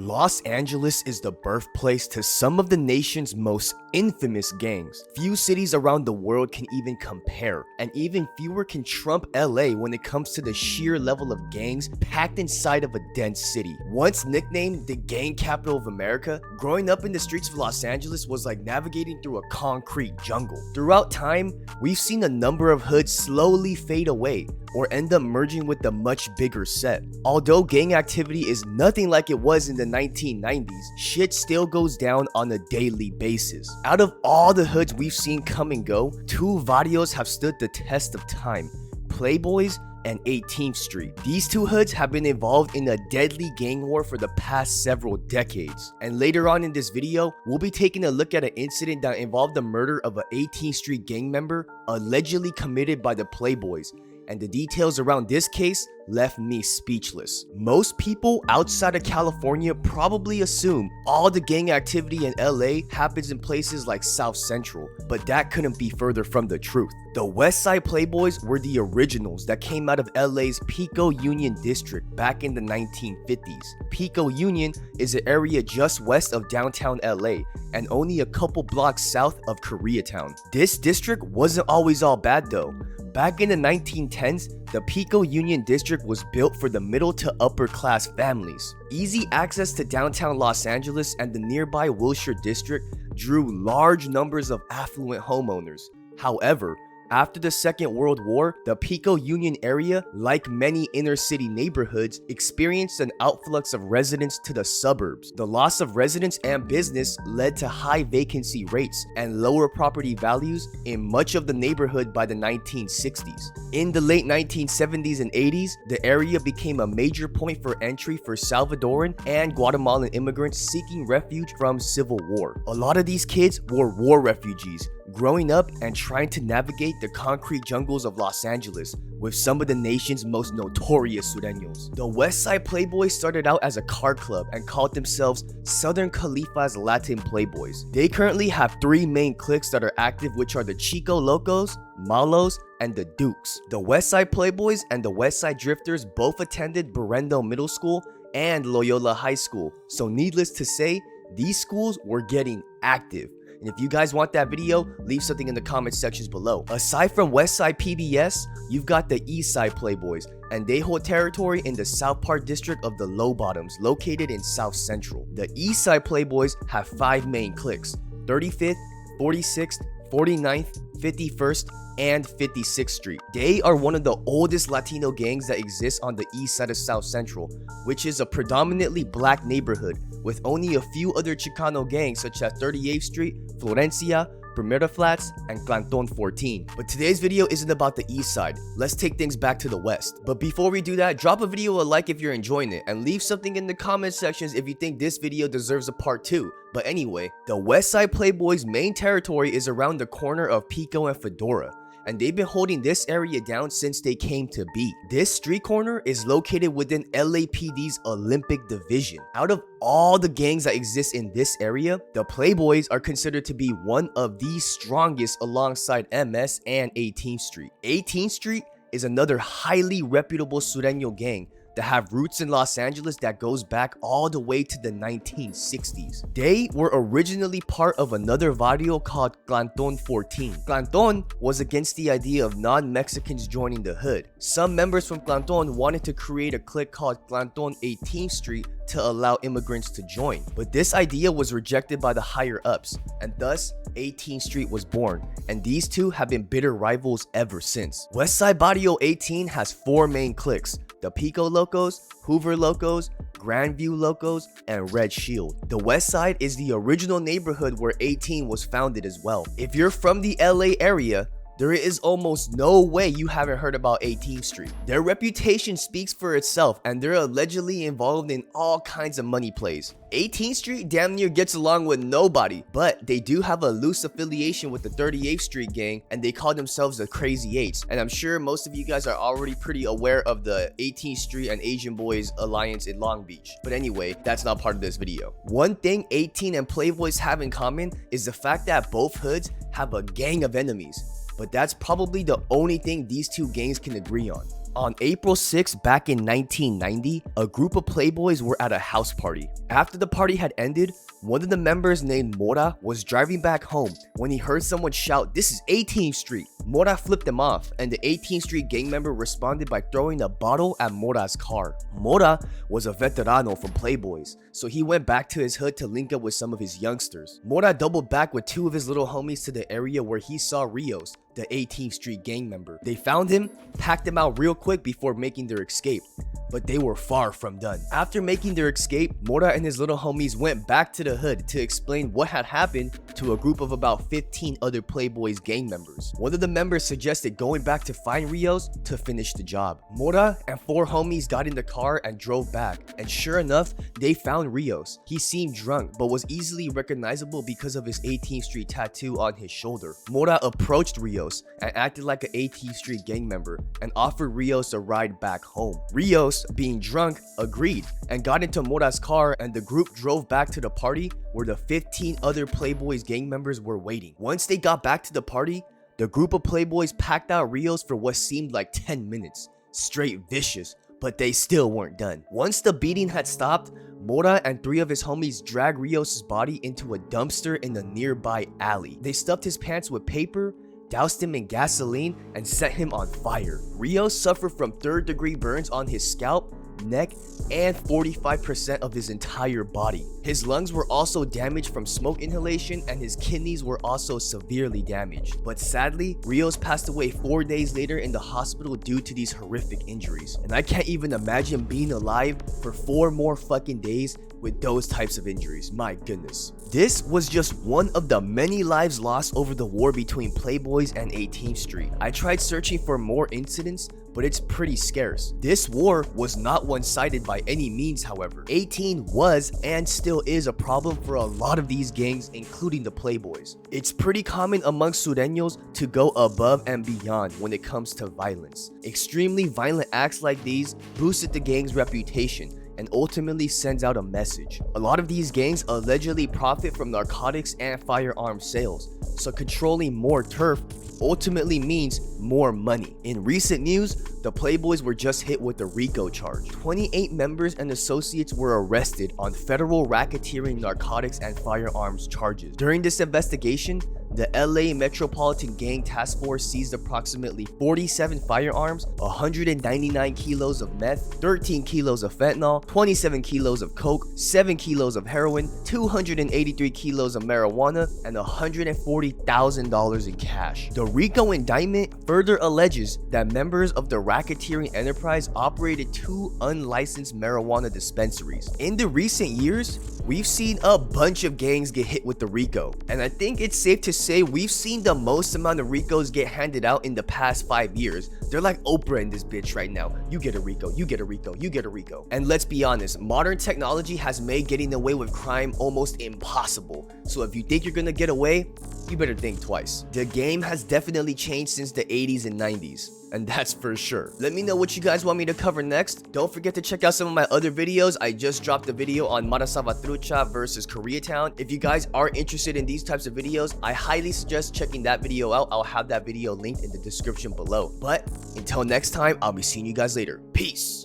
Los Angeles is the birthplace to some of the nation's most infamous gangs. Few cities around the world can even compare, and even fewer can trump LA when it comes to the sheer level of gangs packed inside of a dense city. Once nicknamed the gang capital of America, growing up in the streets of Los Angeles was like navigating through a concrete jungle. Throughout time, we've seen a number of hoods slowly fade away or end up merging with a much bigger set. Although gang activity is nothing like it was in the 1990s, shit still goes down on a daily basis. Out of all the hoods we've seen come and go, two barrios have stood the test of time: PLAYBOYS and 18th Street. These two hoods have been involved in a deadly gang war for the past several decades. And later on in this video, we'll be taking a look at an incident that involved the murder of an 18th Street gang member allegedly committed by the PLAYBOYS. And the details around this case left me speechless. Most people outside of California probably assume all the gang activity in LA happens in places like South Central, but that couldn't be further from the truth. The West Side PLAYBOYS were the originals that came out of LA's PICO Union District back in the 1950s. PICO Union is an area just west of downtown LA and only a couple blocks south of Koreatown. This district wasn't always all bad though. Back in the 1910s, the PICO Union District was built for the middle to upper class families. Easy access to downtown Los Angeles and the nearby Wilshire District drew large numbers of affluent homeowners. However, after the Second World War, the PICO Union area, like many inner city neighborhoods, experienced an outflux of residents to the suburbs. The loss of residents and business led to high vacancy rates and lower property values in much of the neighborhood by the 1960s. In the late 1970s and 80s, the area became a major point for entry for Salvadoran and Guatemalan immigrants seeking refuge from civil war. A lot of these kids were war refugees, growing up and trying to navigate the concrete jungles of Los Angeles with some of the nation's most notorious sureños. The West Side PLAYBOYS started out as a car club and called themselves Southern Califa's Latin PLAYBOYS. They currently have three main cliques that are active, which are the Chico Locos, Malos, and the Dukes. The West Side PLAYBOYS and the West Side Drifters both attended Berendo Middle School and Loyola High School, so needless to say, these schools were getting active. And if you guys want that video, leave something in the comment sections below. Aside from West Side PBS, you've got the East Side PLAYBOYS, and they hold territory in the South Park district of the Low Bottoms, located in South Central. The East Side PLAYBOYS have five main cliques: 35th, 46th, 49th, 51st, and 56th Street. They are one of the oldest Latino gangs that exists on the east side of South Central, which is a predominantly black neighborhood, with only a few other Chicano gangs such as 38th Street, Florencia, Primera Flats, and Clanton 14. But today's video isn't about the east side. Let's take things back to the west. But before we do that, drop a video a like if you're enjoying it, and leave something in the comment sections if you think this video deserves a part 2. But anyway, the West Side PLAYBOYS' main territory is around the corner of Pico and Fedora, and they've been holding this area down since they came to be. This street corner is located within LAPD's Olympic Division. Out of all the gangs that exist in this area, the PLAYBOYS are considered to be one of the strongest alongside MS and 18th Street. 18th Street is another highly reputable Sureño gang that have roots in Los Angeles that goes back all the way to the 1960s. They were originally part of another barrio called Clanton 14. Clanton was against the idea of non-Mexicans joining the hood. Some members from Clanton wanted to create a clique called Clanton 18th Street to allow immigrants to join, but this idea was rejected by the higher ups, and thus 18th Street was born, and these two have been bitter rivals ever since. Westside Barrio 18 has four main cliques: the Pico Locos, Hoover Locos, Grandview Locos, and Red Shield. The West Side is the original neighborhood where 18 was founded as well. If you're from the LA area, there is almost no way you haven't heard about 18th Street. Their reputation speaks for itself, and they're allegedly involved in all kinds of money plays. 18th Street damn near gets along with nobody, but they do have a loose affiliation with the 38th Street gang, and they call themselves the Crazy Eights. And I'm sure most of you guys are already pretty aware of the 18th Street and Asian Boys alliance in Long Beach. But anyway, that's not part of this video. One thing 18 and PLAYBOYS have in common is the fact that both hoods have a gang of enemies. But that's probably the only thing these two gangs can agree on. On April 6 back in 1990, a group of playboys were at a house party. After the party had ended, one of the members named Mora was driving back home when he heard someone shout, "This is 18th Street." Mora flipped him off, and the 18th Street gang member responded by throwing a bottle at Mora's car. Mora was a veterano from Playboys, so he went back to his hood to link up with some of his youngsters. Mora doubled back with two of his little homies to the area where he saw Rios, the 18th Street gang member. They found him, packed him out real quick before making their escape, but they were far from done. After making their escape, Mora and his little homies went back to the hood to explain what had happened to a group of about 15 other Playboys gang members. One of the members suggested going back to find Rios to finish the job. Mora and four homies got in the car and drove back, and sure enough, they found Rios. He seemed drunk, but was easily recognizable because of his 18th Street tattoo on his shoulder. Mora approached Rios and acted like an 18th Street gang member and offered Rios a ride back home. Rios, being drunk, agreed and got into Mora's car, and the group drove back to the party where the 15 other Playboys gang members were waiting. Once they got back to the party, the group of Playboys packed out Rios for what seemed like 10 minutes. Straight vicious, but they still weren't done. Once the beating had stopped, Mora and three of his homies dragged Rios' body into a dumpster in a nearby alley. They stuffed his pants with paper, doused him in gasoline, and set him on fire. Rios suffered from third-degree burns on his scalp, neck, and 45% of his entire body. His lungs were also damaged from smoke inhalation, and his kidneys were also severely damaged. But sadly, Rios passed away 4 days later in the hospital due to these horrific injuries. And I can't even imagine being alive for 4 more fucking days with those types of injuries. My goodness. This was just one of the many lives lost over the war between Playboys and 18th Street. I tried searching for more incidents, but it's pretty scarce. This war was not one-sided by any means, however. 18 was and still is a problem for a lot of these gangs, including the Playboys. It's pretty common amongst Sureños to go above and beyond when it comes to violence. Extremely violent acts like these boosted the gang's reputation and ultimately sends out a message. A lot of these gangs allegedly profit from narcotics and firearm sales, so controlling more turf ultimately means more money. In recent news, the Playboys were just hit with a RICO charge. 28 members and associates were arrested on federal racketeering, narcotics, and firearms charges. During this investigation, the LA Metropolitan Gang Task Force seized approximately 47 firearms, 199 kilos of meth, 13 kilos of fentanyl, 27 kilos of coke, 7 kilos of heroin, 283 kilos of marijuana, and $140,000 in cash. The RICO indictment further alleges that members of the racketeering enterprise operated 2 unlicensed marijuana dispensaries. In the recent years, we've seen a bunch of gangs get hit with the RICO, and I think it's safe to say we've seen the most amount of RICOs get handed out in the past 5 years. They're like Oprah in this bitch right now. You get a RICO, you get a RICO, you get a RICO. And let's be honest, modern technology has made getting away with crime almost impossible. So if you think you're gonna get away, you better think twice. The game has definitely changed since the 80s and 90s, and that's for sure. Let me know what you guys want me to cover next. Don't forget to check out some of my other videos. I just dropped a video on Mara Salvatrucha versus Koreatown. If you guys are interested in these types of videos, I highly suggest checking that video out. I'll have that video linked in the description below. But until next time, I'll be seeing you guys later. Peace.